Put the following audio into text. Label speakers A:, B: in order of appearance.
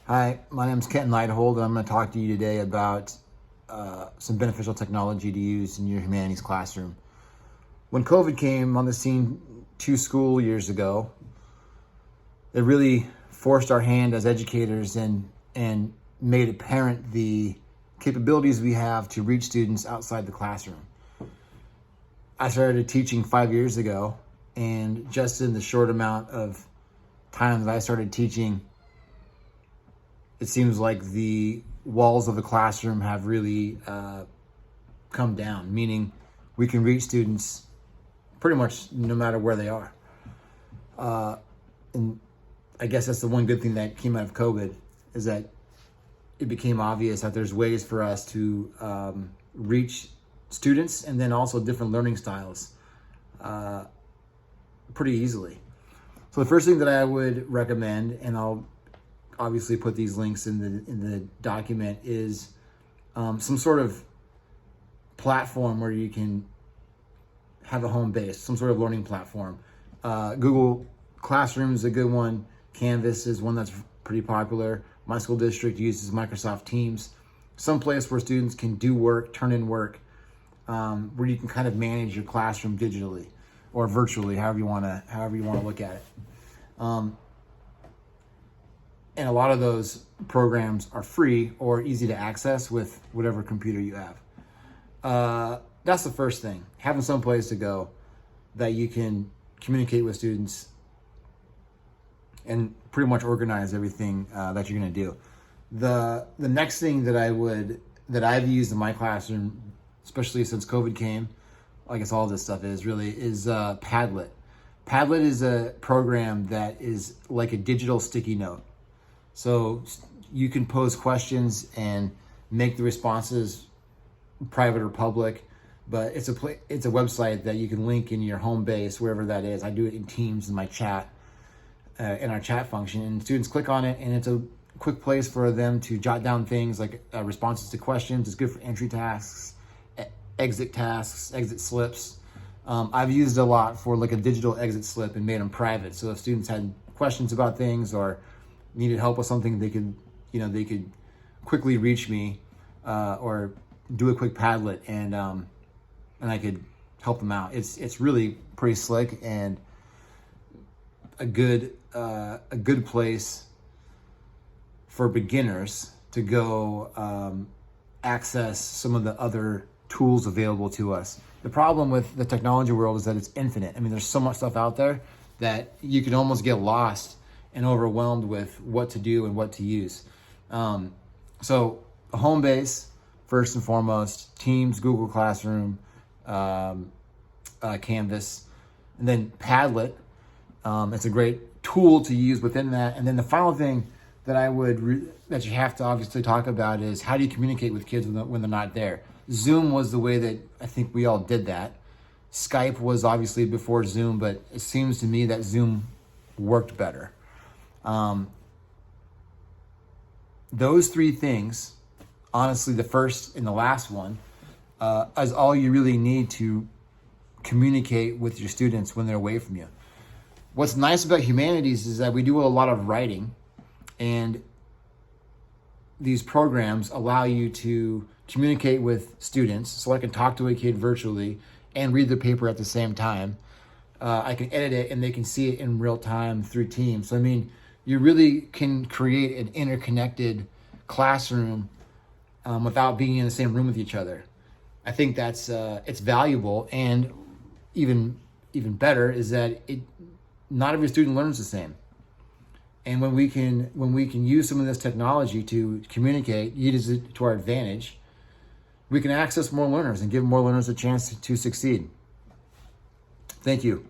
A: Hi, my name is Kenton Leithold, and I'm going to talk to you today about some beneficial technology to use in your humanities classroom. When COVID came on the scene 2 school years ago, it really forced our hand as educators and made apparent the capabilities we have to reach students outside the classroom. I started teaching 5 years ago, and just in the short amount of time that I started teaching, it seems like the walls of the classroom have really come down, meaning we can reach students pretty much no matter where they are. And I guess that's the one good thing that came out of COVID, is that it became obvious that there's ways for us to reach students and then also different learning styles pretty easily. So the first thing that I would recommend, and I'll obviously put these links in the document, is some sort of platform where you can have a home base, some sort of learning platform. Google Classroom is a good one. Canvas is one that's pretty popular. My school district uses Microsoft Teams. Some place where students can do work, turn in work, where you can kind of manage your classroom digitally or virtually, however you want to look at it. And a lot of those programs are free or easy to access with whatever computer you have. That's the first thing, having some place to go that you can communicate with students and pretty much organize everything that you're going to do. The next thing that I've used in my classroom, especially since COVID came, I guess all this stuff is Padlet. Padlet is a program that is like a digital sticky note. So you can pose questions and make the responses private or public, but it's a website that you can link in your home base, wherever that is. I do it in Teams in my chat, in our chat function, and students click on it, and it's a quick place for them to jot down things like responses to questions. It's good for entry tasks, exit slips. I've used it a lot for like a digital exit slip and made them private. So if students had questions about things or needed help with something, they could quickly reach me or do a quick Padlet, and I could help them out. It's really pretty slick and a good place for beginners to go access some of the other tools available to us. The problem with the technology world is that it's infinite. I mean, there's so much stuff out there that you can almost get lost and overwhelmed with what to do and what to use. So a home base, first and foremost, Teams, Google Classroom, Canvas, and then Padlet. It's a great tool to use within that. And then the final thing that that you have to obviously talk about is, how do you communicate with kids when they're not there? Zoom was the way that I think we all did that. Skype was obviously before Zoom, but it seems to me that Zoom worked better. Those three things, honestly, the first and the last one, is all you really need to communicate with your students when they're away from you. What's nice about Humanities is that we do a lot of writing, and these programs allow you to communicate with students. So I can talk to a kid virtually and read the paper at the same time. I can edit it and they can see it in real time through Teams. So I mean, you really can create an interconnected classroom without being in the same room with each other. I think that's it's valuable, and even better is that not every student learns the same. And when we can use some of this technology to communicate, use it to our advantage, we can access more learners and give more learners a chance to succeed. Thank you.